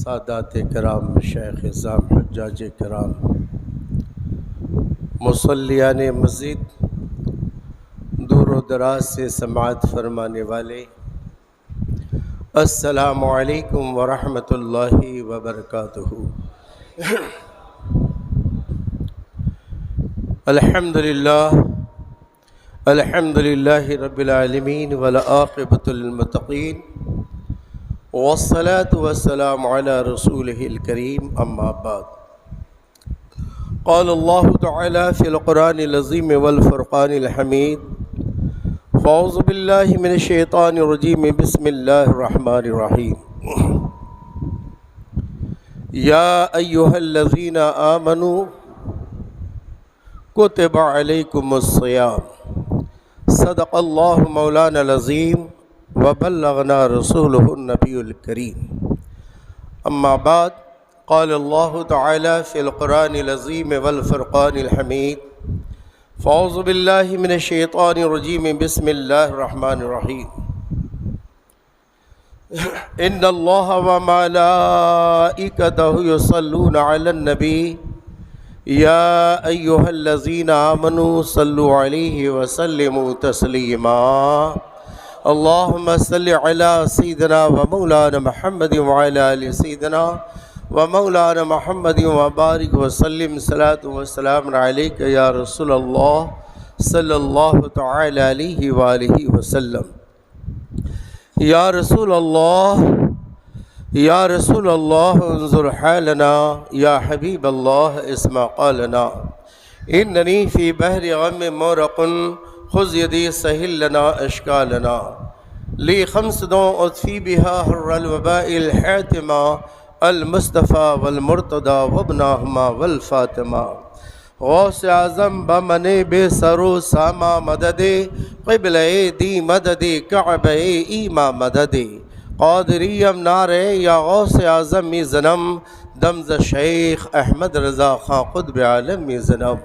سادات کرام، مشائخ اعظام، حجاج کرام، مصلیان مسجد، دور و دراز سے سماعت فرمانے والے، السلام علیکم ورحمۃ اللہ وبرکاتہ۔ الحمد للہ رب العالمین والعاقبۃ للمتقین والصلاة والسلام علی رسولہ الکریم، اما بعد۔ قال اللہ تعالی فی القرآن العظیم والفرقان الحمید، فاعوذ باللہ من الشیطان الرجیم، بسم اللہ الرحمن الرحیم۔ یا ایہا الذین آمنوا کتب علیکم الصیام، صدق اللہ مولانا العظیم وبلغنا رسولہ النبی الکریم، اما بعد۔ قال اللہ تعالی فی القرآن العظیم والفرقان الحمید، فاعوذ باللہ من الشیطان الرجیم، بسم اللہ الرحمن الرحیم۔ ان اللہ وملائکتہ یصلون علی النبی، یا ایہا الذین آمنوا صلوا علیہ وسلموا تسلیما۔ اللہم صل علی سیدنا و مولانا محمد وعلی آل سیدنا و مولانا محمد وبارک وسلم، صلاۃ وسلام علیک یا رسول اللہ صلی اللہ تعالی علیہ وآلہ وسلم۔ یا رسول اللہ، یا رسول اللہ، انظر حالنا، یا حبیب اللہ اسمع قالنا، اننی فی بحر غم مورق، خذ یدی سہل لنا اشکالنا، لی خمسۃ اطفی بہا حر الوباء الحاتمہ، المصطفیٰ والمرتضیٰ وابناہما والفاطمہ، غوث اعظم بمن بے سرو ساما مدد، قبلہ دی مدد، کعبہ ایما مدد، قادریم نعرے یا غوث اعظم زنم، دمز شیخ احمد رضا خان قطب عالم زنم،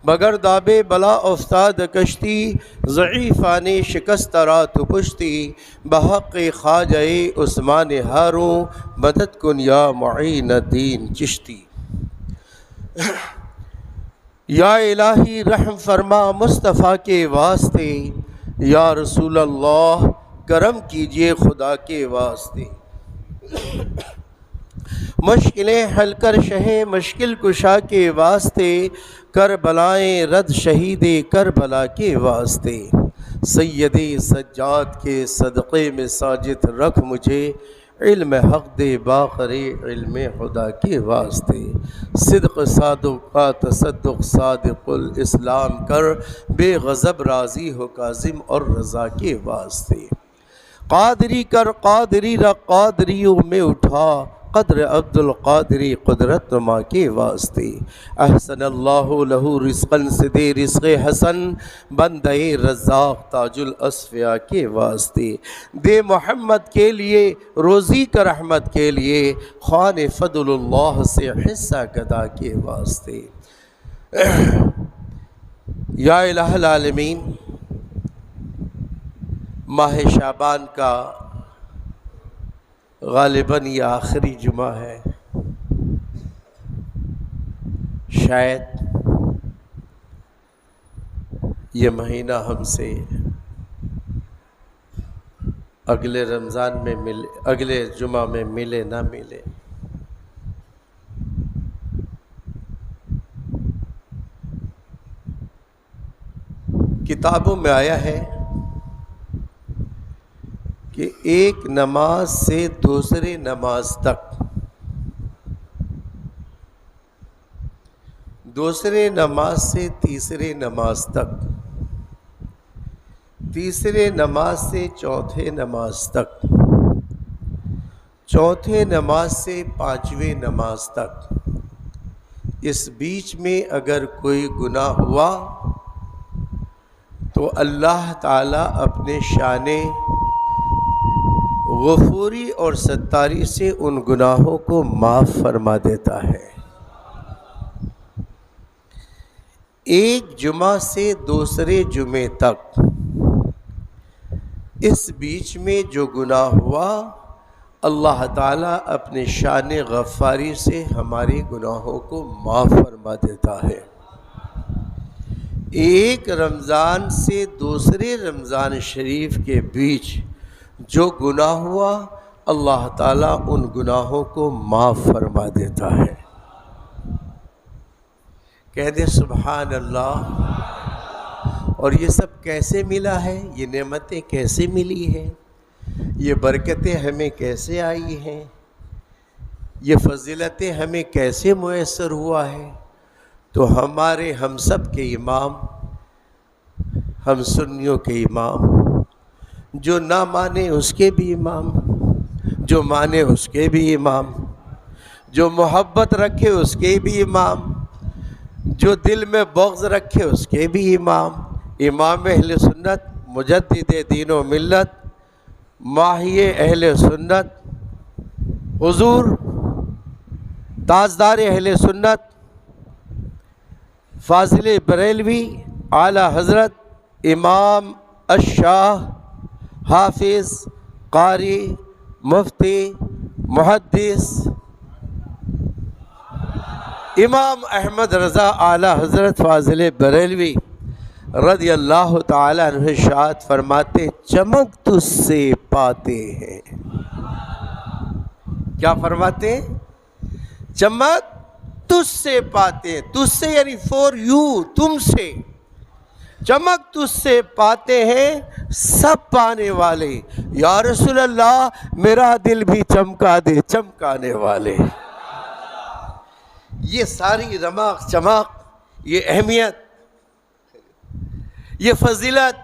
بگر دابے بلا افتاد کشتی، ضعیفانی شکست رات پشتی، بحق خواجہ عثمان ہاروں، مدد کن یا معین الدین چشتی۔ یا الہی رحم فرما مصطفیٰ کے واسطے، یا رسول اللہ کرم کیجئے خدا کے واسطے، مشکلیں حل کر شہ مشکل کشا کے واسطے، کربلائیں رد شہید کربلا کے واسطے، سید سجاد کے صدقے میں ساجد رکھ مجھے، علم حق دے باخر علم خدا کے واسطے، صدق صادق کا تصدق صادق الاسلام کر، بے غضب راضی ہو کاظم اور رضا کے واسطے، قادری کر قادری رکھ قادریوں میں اٹھا، قدر عبد القادری قدرت نما کے واسطے، احسن اللہ لہو رزقاً سے دے رزق حسن، بندہ رزاق تاج الاصفیاء کے واسطے، دے محمد کے لیے روزی کا رحمت کے لیے، خوان فضل اللہ سے حصہ گدا کے واسطے۔ یا الہ العالمین، ماہ شعبان کا غالباً یہ آخری جمعہ ہے، شاید یہ مہینہ ہم سے اگلے رمضان میں ملے، اگلے جمعہ میں ملے نہ ملے۔ کتابوں میں آیا ہے کہ ایک نماز سے دوسرے نماز تک، دوسرے نماز سے تیسرے نماز تک، تیسرے نماز سے چوتھے نماز تک، چوتھے نماز سے پانچویں نماز تک، اس بیچ میں اگر کوئی گناہ ہوا تو اللہ تعالیٰ اپنے شان غفوری اور ستاری سے ان گناہوں کو معاف فرما دیتا ہے۔ ایک جمعہ سے دوسرے جمعے تک، اس بیچ میں جو گناہ ہوا اللہ تعالیٰ اپنے شان غفاری سے ہمارے گناہوں کو معاف فرما دیتا ہے۔ ایک رمضان سے دوسرے رمضان شریف کے بیچ جو گناہ ہوا، اللہ تعالیٰ ان گناہوں کو معاف فرما دیتا ہے۔ کہہ دے سبحان اللہ۔ اور یہ سب کیسے ملا ہے؟ یہ نعمتیں کیسے ملی ہیں؟ یہ برکتیں ہمیں کیسے آئی ہیں؟ یہ فضیلتیں ہمیں کیسے میسر ہوا ہے؟ تو ہمارے ہم سب کے امام، ہم سنیوں کے امام، جو نہ مانے اس کے بھی امام، جو مانے اس کے بھی امام، جو محبت رکھے اس کے بھی امام، جو دل میں بغض رکھے اس کے بھی امام، امام اہل سنت، مجدد دین و ملت، ماہی اہل سنت، حضور تاجدار اہل سنت، فاضل بریلوی، اعلیٰ حضرت امام الشاہ حافظ قاری مفتی محدث امام احمد رضا اعلیٰ حضرت فاضل بریلوی رضی اللہ تعالیٰ عنہ ارشاد فرماتے، چمک تجھ سے پاتے ہیں۔ کیا فرماتے ہیں؟ چمک تجھ سے پاتے ہیں، تجھ سے یعنی فور یو، تم سے، چمک تجھ سے پاتے ہیں سب پانے والے، یا رسول اللہ میرا دل بھی چمکا دے چمکانے والے۔ یہ ساری رمق چمک، یہ اہمیت، یہ فضیلت،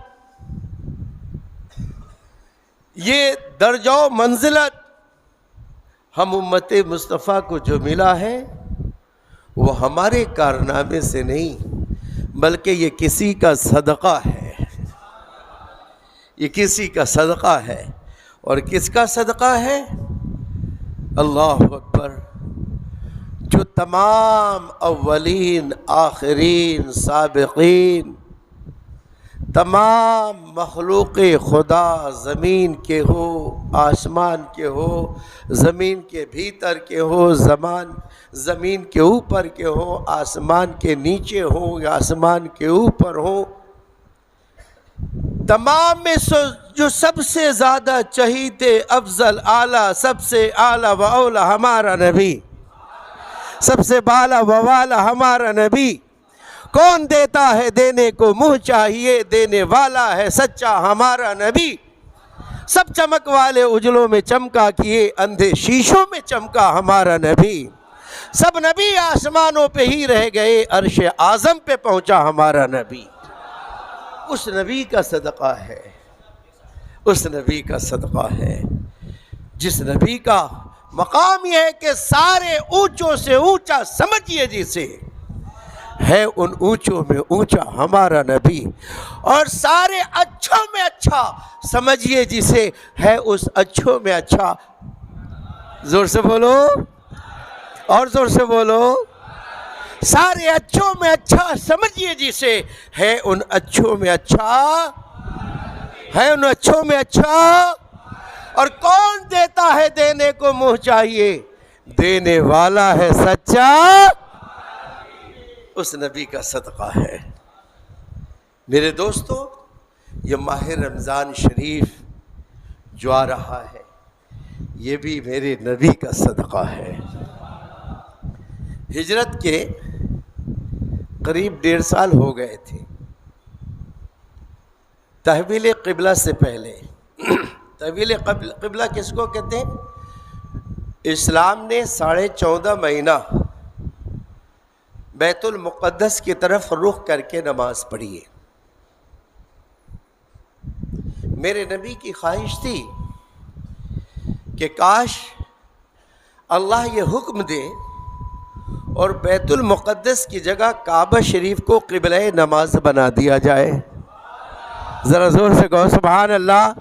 یہ درجہ و منزلت ہم امت مصطفیٰ کو جو ملا ہے وہ ہمارے کارنامے سے نہیں، بلکہ یہ کسی کا صدقہ ہے، یہ کسی کا صدقہ ہے۔ اور کس کا صدقہ ہے؟ اللہ اکبر، جو تمام اولین آخرین سابقین، تمام مخلوق خدا، زمین کے ہو، آسمان کے ہو، زمین کے بھیتر کے ہو، زمین کے اوپر کے ہو، آسمان کے نیچے ہو یا آسمان کے اوپر ہو، تمام میں جو سب سے زیادہ چہیتے افضل اعلیٰ، سب سے اعلیٰ و اولیٰ ہمارا نبی، سب سے بالا و والا ہمارا نبی، کون دیتا ہے دینے کو منہ چاہیے، دینے والا ہے سچا ہمارا نبی، سب چمک والے اجلوں میں چمکا کیے، اندھے شیشوں میں چمکا ہمارا نبی، سب نبی آسمانوں پہ ہی رہ گئے، عرش اعظم پہ پہنچا ہمارا نبی۔ اس نبی کا صدقہ ہے، اس نبی کا صدقہ ہے، جس نبی کا مقام یہ ہے کہ سارے اونچوں سے اونچا سمجھیے جسے، ہے ان اونچوں میں اونچا ہمارا نبی، اور سارے اچھوں میں اچھا سمجھیے جسے، ہے اس اچھوں میں اچھا، زور سے بولو اور زور سے بولو، سارے اچھوں میں اچھا سمجھیے جسے، ہے ان اچھوں میں اچھا، ہے ان اچھوں میں اچھا۔ اور کون دیتا ہے دینے کو منہ چاہیے، دینے والا ہے سچا، اس نبی کا صدقہ ہے۔ میرے دوستو، یہ ماہ رمضان شریف جو آ رہا ہے، یہ بھی میرے نبی کا صدقہ ہے۔ ہجرت کے قریب 1.5 سال ہو گئے تھے، تحویل قبلہ سے پہلے۔ تحویل قبلہ کس کو کہتے ہیں؟ اسلام نے 14.5 مہینہ بیت المقدس کی طرف رخ کر کے نماز پڑھی ہے۔ میرے نبی کی خواہش تھی کہ کاش اللہ یہ حکم دے اور بیت المقدس کی جگہ کعبہ شریف کو قبلہ نماز بنا دیا جائے۔ ذرا زور سے کہو سبحان اللہ۔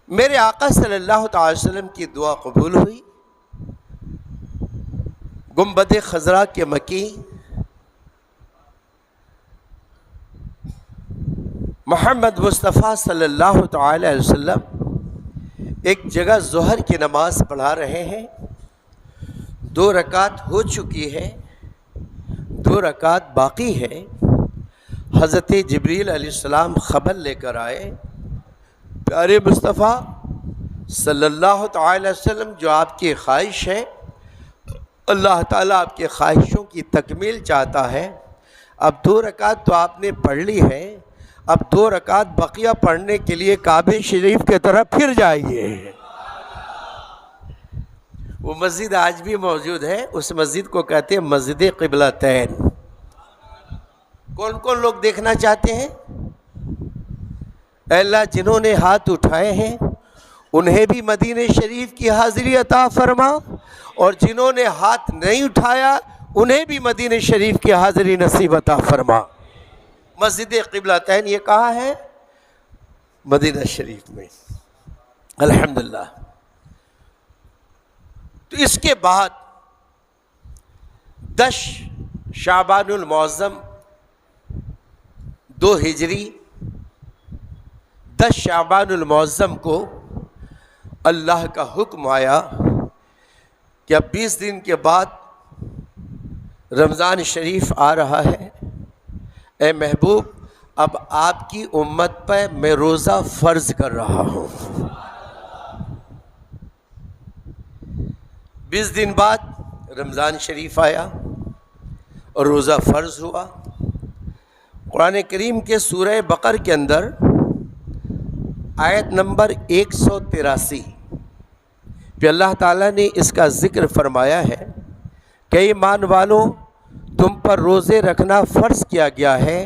میرے آقا صلی اللہ تعالی وسلم کی دعا قبول ہوئی، گنبد خضرا کے مکی محمد مصطفیٰ صلی اللہ تعالی علیہ وسلم ایک جگہ ظہر کی نماز پڑھا رہے ہیں، 2 رکعت ہو چکی ہے، 2 رکعت باقی ہے۔ حضرت جبریل علیہ السلام خبر لے کر آئے، پیارے مصطفیٰ صلی اللہ تعالی وسلم، جو آپ کی خواہش ہے، اللہ تعالیٰ آپ کے خواہشوں کی تکمیل چاہتا ہے۔ اب 2 رکعت تو آپ نے پڑھ لی ہے، اب 2 رکعت بقیہ پڑھنے کے لیے کعبہ شریف کی طرف پھر جائیے۔ وہ مسجد آج بھی موجود ہے، اس مسجد کو کہتے ہیں مسجد قبلتین۔ کون کون لوگ دیکھنا چاہتے ہیں؟ اے اللہ، جنہوں نے ہاتھ اٹھائے ہیں انہیں بھی مدینہ شریف کی حاضری عطا فرما، اور جنہوں نے ہاتھ نہیں اٹھایا انہیں بھی مدینہ شریف کی حاضری نصیب عطا فرما۔ مسجد قبلتین یہ کہاں ہے؟ مدینہ شریف میں، الحمدللہ۔ تو اس کے بعد 10 شعبان المعظم 2 ہجری 10 شعبان المعظم کو اللہ کا حکم آیا کہ اب 20 دن کے بعد رمضان شریف آ رہا ہے، اے محبوب اب آپ کی امت پہ میں روزہ فرض کر رہا ہوں۔ 20 دن بعد رمضان شریف آیا اور روزہ فرض ہوا۔ قرآن کریم کے سورہ بقرہ کے اندر آیت نمبر 183 پہ اللہ تعالیٰ نے اس کا ذکر فرمایا ہے کہ ایمان والوں، تم پر روزے رکھنا فرض کیا گیا ہے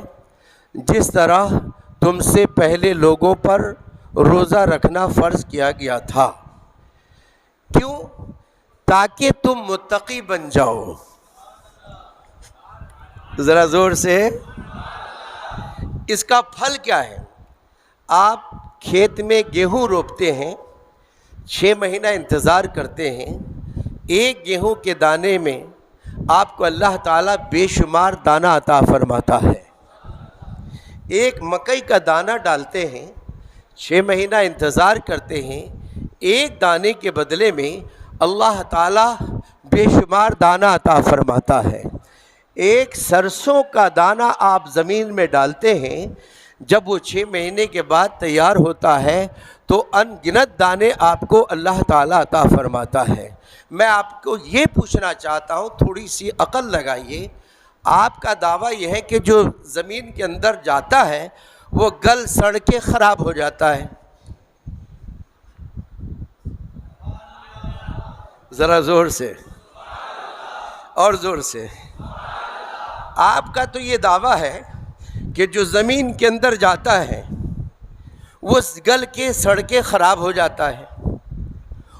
جس طرح تم سے پہلے لوگوں پر روزہ رکھنا فرض کیا گیا تھا۔ کیوں؟ تاکہ تم متقی بن جاؤ۔ ذرا زور سے۔ اس کا پھل کیا ہے؟ آپ کھیت میں گیہوں روپتے ہیں، 6 مہینہ انتظار کرتے ہیں، ایک گیہوں کے دانے میں آپ کو اللہ تعالیٰ بے شمار دانہ عطا فرماتا ہے۔ ایک مکئی کا دانہ ڈالتے ہیں، 6 مہینہ انتظار کرتے ہیں، ایک دانے کے بدلے میں اللہ تعالیٰ بے شمار دانہ عطا فرماتا ہے۔ ایک سرسوں کا دانہ آپ زمین میں ڈالتے ہیں، جب وہ 6 مہینے کے بعد تیار ہوتا ہے تو ان گنت دانے آپ کو اللہ تعالیٰ عطا فرماتا ہے۔ میں آپ کو یہ پوچھنا چاہتا ہوں، تھوڑی سی عقل لگائیے۔ آپ کا دعویٰ یہ ہے کہ جو زمین کے اندر جاتا ہے وہ گل سڑ کے خراب ہو جاتا ہے۔ ذرا زور سے اور زور سے۔ آپ کا تو یہ دعویٰ ہے کہ جو زمین کے اندر جاتا ہے وہ گل کے سڑ کے خراب ہو جاتا ہے،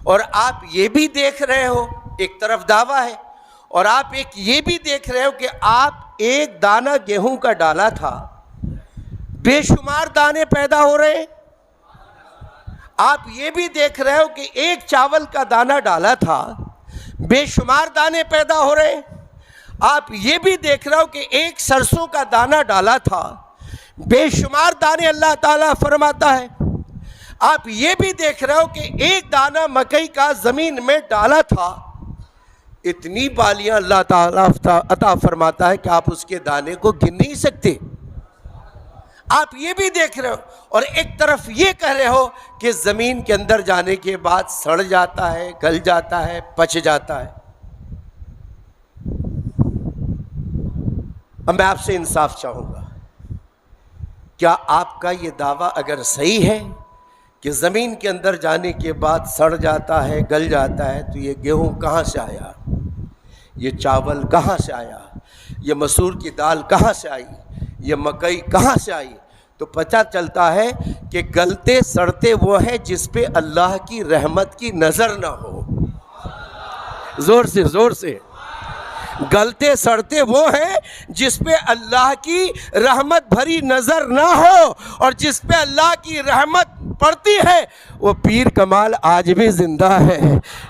اور آپ یہ بھی دیکھ رہے ہو، ایک طرف دعویٰ ہے، اور آپ ایک یہ بھی دیکھ رہے ہو کہ آپ ایک دانہ گیہوں کا ڈالا تھا، بے شمار دانے پیدا ہو رہے ہیں۔ آپ یہ بھی دیکھ رہے ہو کہ ایک چاول کا دانہ ڈالا تھا، بے شمار دانے پیدا ہو رہے ہیں۔ آپ یہ بھی دیکھ رہے ہو کہ ایک سرسوں کا دانہ ڈالا تھا، بے شمار دانے اللہ تعالیٰ فرماتا ہے۔ آپ یہ بھی دیکھ رہے ہو کہ ایک دانہ مکئی کا زمین میں ڈالا تھا، اتنی بالیاں اللہ تعالیٰ عطا فرماتا ہے کہ آپ اس کے دانے کو گن نہیں سکتے۔ آپ یہ بھی دیکھ رہے ہو، اور ایک طرف یہ کہہ رہے ہو کہ زمین کے اندر جانے کے بعد سڑ جاتا ہے، گل جاتا ہے، پچ جاتا ہے۔ اب میں آپ سے انصاف چاہوں گا، کیا آپ کا یہ دعویٰ اگر صحیح ہے کہ زمین کے اندر جانے کے بعد سڑ جاتا ہے، گل جاتا ہے، تو یہ گیہوں کہاں سے آیا؟ یہ چاول کہاں سے آیا؟ یہ مسور کی دال کہاں سے آئی؟ یہ مکئی کہاں سے آئی؟ تو پتہ چلتا ہے کہ گلتے سڑتے وہ ہیں جس پہ اللہ کی رحمت کی نظر نہ ہو۔ زور سے زور سے۔ گلتے سڑتے وہ ہیں جس پہ اللہ کی رحمت بھری نظر نہ ہو، اور جس پہ اللہ کی رحمت پڑتی ہے وہ پیر کمال آج بھی زندہ ہے،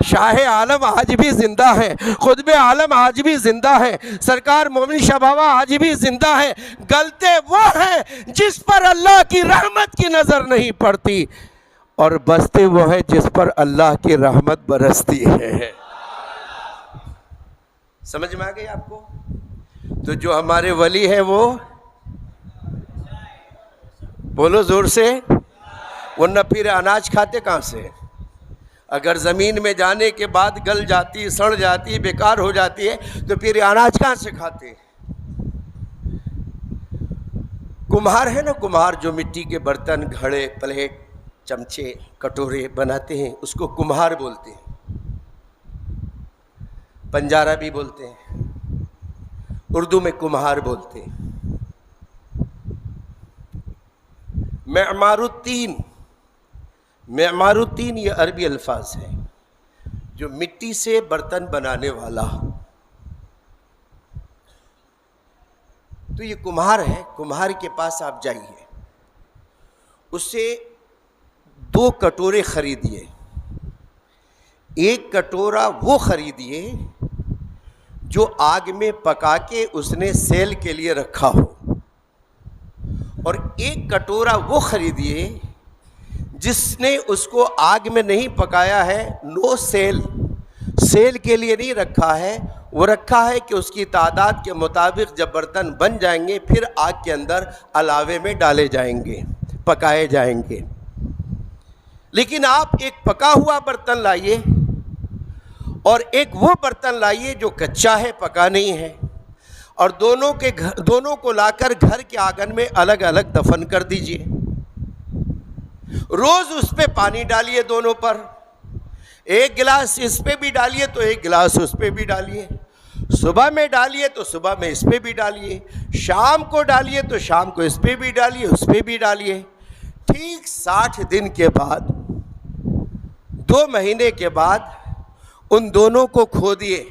شاہ عالم آج بھی زندہ ہے، قطب عالم آج بھی زندہ ہے، سرکار مومن شاہ بابا آج بھی زندہ ہے۔ گلتے وہ ہیں جس پر اللہ کی رحمت کی نظر نہیں پڑتی، اور بستے وہ ہیں جس پر اللہ کی رحمت برستی ہے۔ سمجھ میں آ گئی آپ کو؟ تو جو ہمارے ولی ہیں وہ بولو زور سے، ورنہ پھر اناج کھاتے کہاں سے؟ اگر زمین میں جانے کے بعد گل جاتی، سڑ جاتی، بیکار ہو جاتی ہے تو پھر اناج کہاں سے کھاتے؟ کمہار ہے نا، کمہار جو مٹی کے برتن، گھڑے، پلیٹ، چمچے، کٹورے بناتے ہیں، اس کو کمہار بولتے ہیں، پنجارہ بھی بولتے ہیں، اردو میں کمہار بولتے ہیں۔ معمار الدین یہ عربی الفاظ ہیں، جو مٹی سے برتن بنانے والا، تو یہ کمہار ہے۔ کمہار کے پاس آپ جائیے، اس سے 2 کٹورے خریدیے۔ ایک کٹورا وہ خریدیے جو آگ میں پکا کے اس نے سیل کے لیے رکھا ہو، اور ایک کٹورا وہ خریدیے جس نے اس کو آگ میں نہیں پکایا ہے، نو سیل، سیل کے لیے نہیں رکھا ہے، وہ رکھا ہے کہ اس کی تعداد کے مطابق جب برتن بن جائیں گے پھر آگ کے اندر الاوے میں ڈالے جائیں گے، پکائے جائیں گے۔ لیکن آپ ایک پکا ہوا برتن لائیے اور ایک وہ برتن لائیے جو کچا ہے، پکا نہیں ہے، اور دونوں کو لا کر گھر کے آنگن میں الگ الگ دفن کر دیجئے۔ روز اس پہ پانی ڈالیے، دونوں پر، ایک گلاس اس پہ بھی ڈالیے تو ایک گلاس اس پہ بھی ڈالیے، صبح میں ڈالیے تو صبح میں اس پہ بھی ڈالیے، شام کو ڈالیے تو شام کو اس پہ بھی ڈالیے، اس پہ بھی ڈالیے۔ ٹھیک 60 دن کے بعد، 2 مہینے کے بعد ان دونوں کو کھودیے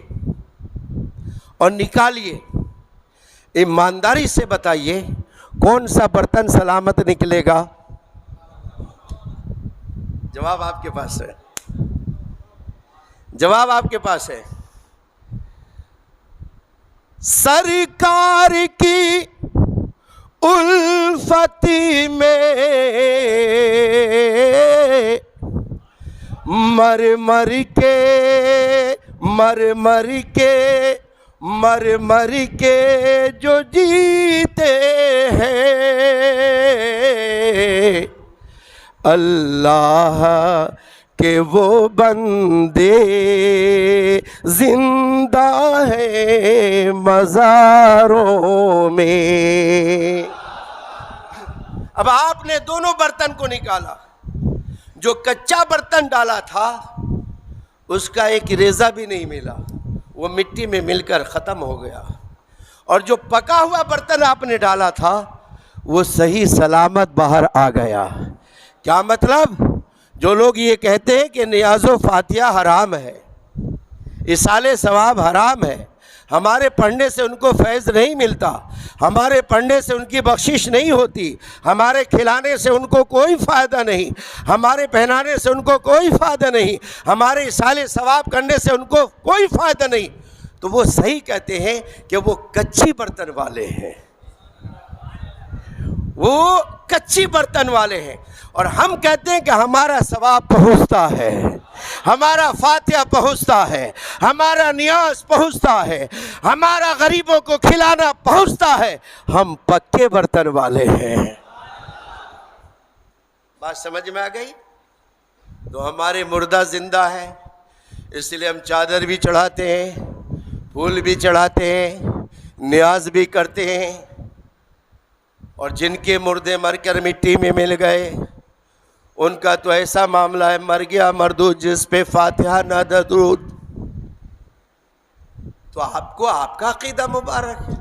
اور نکالیے۔ ایمانداری سے بتائیے کون سا برتن سلامت نکلے گا؟ جواب آپ کے پاس ہے، جواب آپ کے پاس ہے۔ سرکار کی الفتی میں مر مر کے جو جیتے ہیں، اللہ کہ وہ بندے زندہ ہیں مزاروں میں۔ اب آپ نے دونوں برتن کو نکالا، جو کچا برتن ڈالا تھا اس کا ایک ریزہ بھی نہیں ملا، وہ مٹی میں مل کر ختم ہو گیا، اور جو پکا ہوا برتن آپ نے ڈالا تھا وہ صحیح سلامت باہر آ گیا۔ کیا مطلب؟ جو لوگ یہ کہتے ہیں کہ نیاز و فاتحہ حرام ہے، ایصال ثواب حرام ہے، ہمارے پڑھنے سے ان کو فیض نہیں ملتا، ہمارے پڑھنے سے ان کی بخشش نہیں ہوتی، ہمارے کھلانے سے ان کو کوئی فائدہ نہیں، ہمارے پہنانے سے ان کو کوئی فائدہ نہیں، ہمارے ایصال ثواب کرنے سے ان کو کوئی فائدہ نہیں، تو وہ صحیح کہتے ہیں کہ وہ کچی برتن والے ہیں، وہ کچی برتن والے ہیں۔ اور ہم کہتے ہیں کہ ہمارا ثواب پہنچتا ہے، ہمارا فاتحہ پہنچتا ہے، ہمارا نیاز پہنچتا ہے، ہمارا غریبوں کو کھلانا پہنچتا ہے، ہم پکے برتن والے ہیں۔ بات سمجھ میں آ گئی؟ تو ہمارے مردہ زندہ ہے، اس لیے ہم چادر بھی چڑھاتے ہیں، پھول بھی چڑھاتے ہیں، نیاز بھی کرتے ہیں، اور جن کے مردے مر کر مٹی میں مل گئے ان کا تو ایسا معاملہ ہے، مر گیا مردود جس پہ فاتحہ نہ درود۔ تو آپ کو آپ کا عقیدہ مبارک ہے،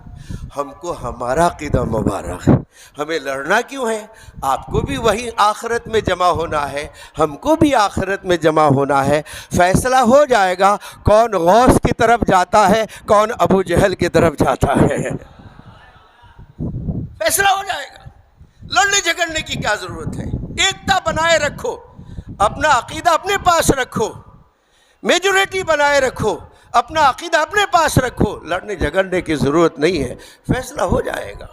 ہم کو ہمارا عقیدہ مبارک ہے، ہمیں لڑنا کیوں ہے؟ آپ کو بھی وہی آخرت میں جمع ہونا ہے، ہم کو بھی آخرت میں جمع ہونا ہے، فیصلہ ہو جائے گا کون غوث کی طرف جاتا ہے، کون ابو جہل کی طرف جاتا ہے، فیصلہ ہو جائے گا۔ لڑنے جھگڑنے کی کیا ضرورت ہے؟ ایکتا بنائے رکھو، اپنا عقیدہ اپنے پاس رکھو، میجورٹی بنائے رکھو، اپنا عقیدہ اپنے پاس رکھو، لڑنے جھگڑنے کی ضرورت نہیں ہے، فیصلہ ہو جائے گا۔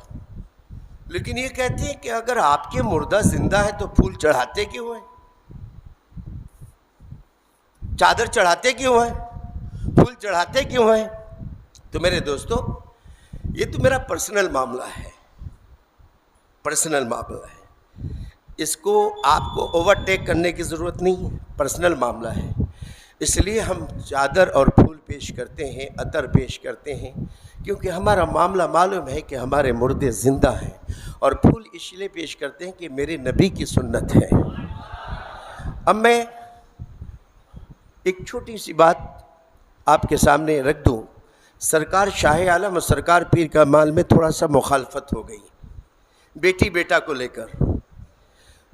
لیکن یہ کہتے ہیں کہ اگر آپ کے مردہ زندہ ہے تو پھول چڑھاتے کیوں ہیں؟ چادر چڑھاتے کیوں ہیں؟ پھول چڑھاتے کیوں ہیں؟ تو میرے دوستو، یہ تو میرا پرسنل معاملہ ہے، پرسنل معاملہ ہے، اس کو آپ کو اوور ٹیک کرنے کی ضرورت نہیں ہے، پرسنل معاملہ ہے۔ اس لیے ہم چادر اور پھول پیش کرتے ہیں، عطر پیش کرتے ہیں، کیونکہ ہمارا معاملہ معلوم ہے کہ ہمارے مردے زندہ ہیں، اور پھول اس لیے پیش کرتے ہیں کہ میرے نبی کی سنت ہے۔ اب میں ایک چھوٹی سی بات آپ کے سامنے رکھ دوں۔ سرکار شاہ عالم اور سرکار پیر کمال میں تھوڑا سا مخالفت ہو گئی، بیٹی بیٹا کو لے کر۔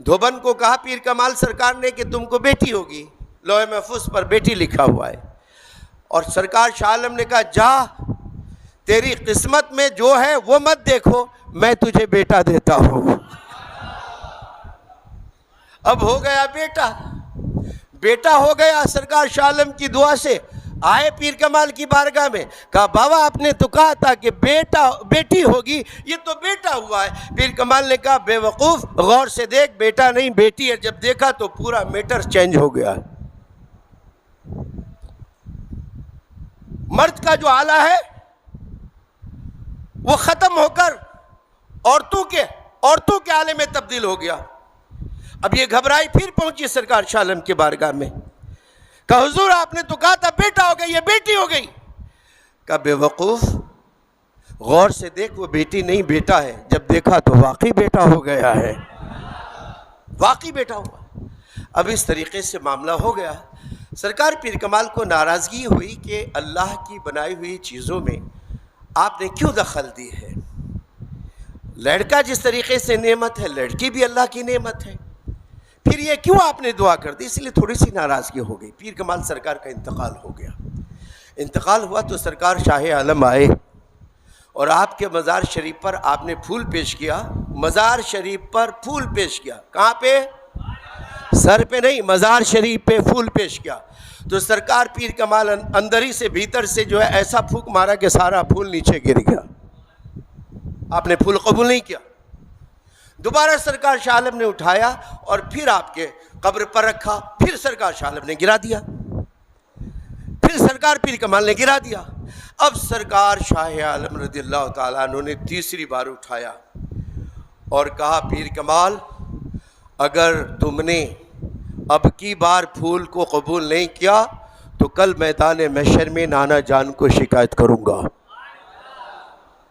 دھوبن کو کہا پیر کمال سرکار نے کہ تم کو بیٹی ہوگی، لوح محفوظ پر بیٹی لکھا ہوا ہے، اور سرکار شاہ عالم نے کہا جا، تیری قسمت میں جو ہے وہ مت دیکھو، میں تجھے بیٹا دیتا ہوں۔ اب ہو گیا بیٹا، بیٹا ہو گیا سرکار شاہ عالم کی دعا سے۔ آئے پیر کمال کی بارگاہ میں، کہا بابا آپ نے تو کہا تھا کہ بیٹی ہوگی، یہ تو بیٹا ہوا ہے۔ پیر کمال نے کہا بے وقوف، غور سے دیکھ، بیٹا نہیں بیٹی ہے۔ جب دیکھا تو پورا میٹر چینج ہو گیا۔ مرد کا جو آلہ ہے وہ ختم ہو کر عورتوں کے آلے میں تبدیل ہو گیا۔ اب یہ گھبرائی پھر پہنچی سرکار شاہ عالم کی بارگاہ میں، کہا حضور آپ نے تو کہا تھا بیٹا ہو گئی، یہ بیٹی ہو گئی۔ کہا بے وقوف، غور سے دیکھ، وہ بیٹی نہیں بیٹا ہے۔ جب دیکھا تو واقعی بیٹا ہو گیا ہے، واقعی بیٹا ہوا۔ اب اس طریقے سے معاملہ ہو گیا۔ سرکار پیر کمال کو ناراضگی ہوئی کہ اللہ کی بنائی ہوئی چیزوں میں آپ نے کیوں دخل دی ہے؟ لڑکا جس طریقے سے نعمت ہے، لڑکی بھی اللہ کی نعمت ہے، پھر یہ کیوں آپ نے دعا کر دی؟ اس لیے تھوڑی سی ناراضگی ہو گئی۔ پیر کمال سرکار کا انتقال ہو گیا۔ انتقال ہوا تو سرکار شاہ عالم آئے اور آپ کے مزار شریف پر آپ نے پھول پیش کیا۔ مزار شریف پر پھول پیش کیا، کہاں پہ؟ سر پہ نہیں، مزار شریف پہ پھول پیش کیا۔ تو سرکار پیر کمال اندر ہی سے بھیتر سے جو ہے ایسا پھونک مارا کہ سارا پھول نیچے گر گیا۔ آپ نے پھول قبول نہیں کیا۔ دوبارہ سرکار شاہ عالم نے اٹھایا اور پھر آپ کے قبر پر رکھا، پھر سرکار شاہ عالم نے گرا دیا، پھر سرکار پیر کمال نے گرا دیا۔ اب سرکار شاہ عالم رضی اللہ تعالیٰ عنہ نے تیسری بار اٹھایا اور کہا پیر کمال اگر تم نے اب کی بار پھول کو قبول نہیں کیا تو کل میدان محشر میں نانا جان کو شکایت کروں گا،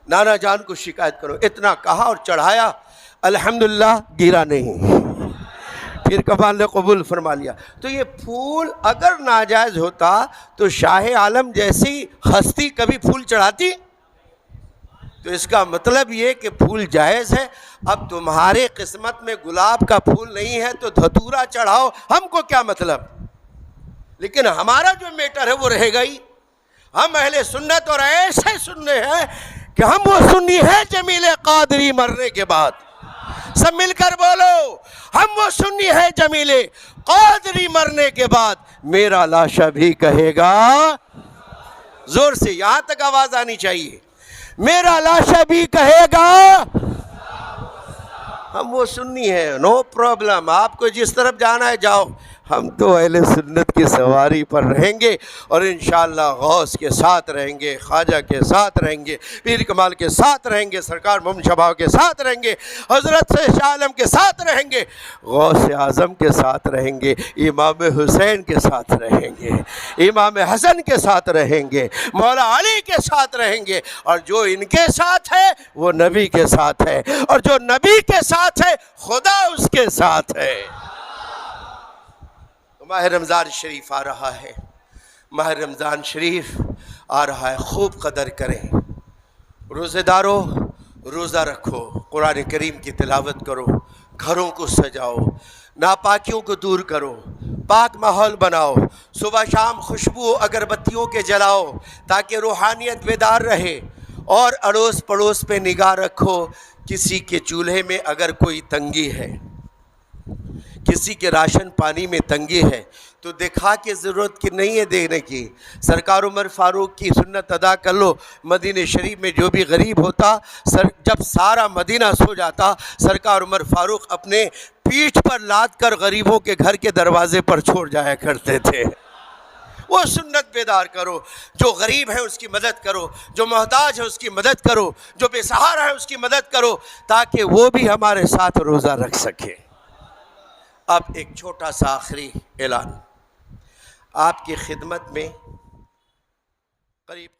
نانا جان کو شکایت کرو۔ اتنا کہا اور چڑھایا، الحمدللہ گرا نہیں، پیر کمال نے قبول فرما لیا۔ تو یہ پھول اگر ناجائز ہوتا تو شاہ عالم جیسی ہستی کبھی پھول چڑھاتی؟ تو اس کا مطلب یہ کہ پھول جائز ہے۔ اب تمہارے قسمت میں گلاب کا پھول نہیں ہے تو دھتورا چڑھاؤ، ہم کو کیا مطلب، لیکن ہمارا جو میٹر ہے وہ رہے گا ہی۔ ہم اہل سنت اور ایسے سننے ہیں کہ ہم وہ سنی ہے جمیل قادری مرنے کے بعد، سب مل کر بولو، ہم وہ سنی ہے جمیل قادری مرنے کے بعد میرا لاشا بھی کہے گا، زور سے یہاں تک آواز آنی چاہیے، میرا لاشا بھی کہے گا۔ ہم وہ سنی ہیں، نو پرابلم، آپ کو جس طرف جانا ہے جاؤ، ہم تو اہل سنت کی سواری پر رہیں گے اور انشاءاللہ غوث کے ساتھ رہیں گے، خواجہ کے ساتھ رہیں گے، پیر کمال کے ساتھ رہیں گے، سرکار محمد شباب کے ساتھ رہیں گے، حضرت شاہ عالم کے ساتھ رہیں گے، غوث اعظم کے ساتھ رہیں گے، امام حسین کے ساتھ رہیں گے، امام حسن کے ساتھ رہیں گے، مولا علی کے ساتھ رہیں گے، اور جو ان کے ساتھ ہے وہ نبی کے ساتھ ہے، اور جو نبی کے ساتھ ہے خدا اس کے ساتھ ہے۔ ماہ رمضان شریف آ رہا ہے، ماہ رمضان شریف آ رہا ہے، خوب قدر کریں، روزے داروں روزہ رکھو، قرآن کریم کی تلاوت کرو، گھروں کو سجاؤ، ناپاکیوں کو دور کرو، پاک ماحول بناؤ، صبح شام خوشبو اگربتیوں کے جلاؤ تاکہ روحانیت بیدار رہے، اور اڑوس پڑوس پہ نگاہ رکھو، کسی کے چولہے میں اگر کوئی تنگی ہے، کسی کے راشن پانی میں تنگی ہے تو دکھا کے ضرورت کی نہیں ہے دینے کی، سرکار عمر فاروق کی سنت ادا کر لو۔ مدینہ شریف میں جو بھی غریب ہوتا، جب سارا مدینہ سو جاتا، سرکار عمر فاروق اپنے پیٹھ پر لاد کر غریبوں کے گھر کے دروازے پر چھوڑ جایا کرتے تھے۔ وہ سنت بیدار کرو، جو غریب ہے اس کی مدد کرو، جو محتاج ہے اس کی مدد کرو، جو بے سہارا ہے اس کی مدد کرو، تاکہ وہ بھی ہمارے ساتھ روزہ رکھ سکے۔ اب ایک چھوٹا سا آخری اعلان، آپ کی خدمت میں قریب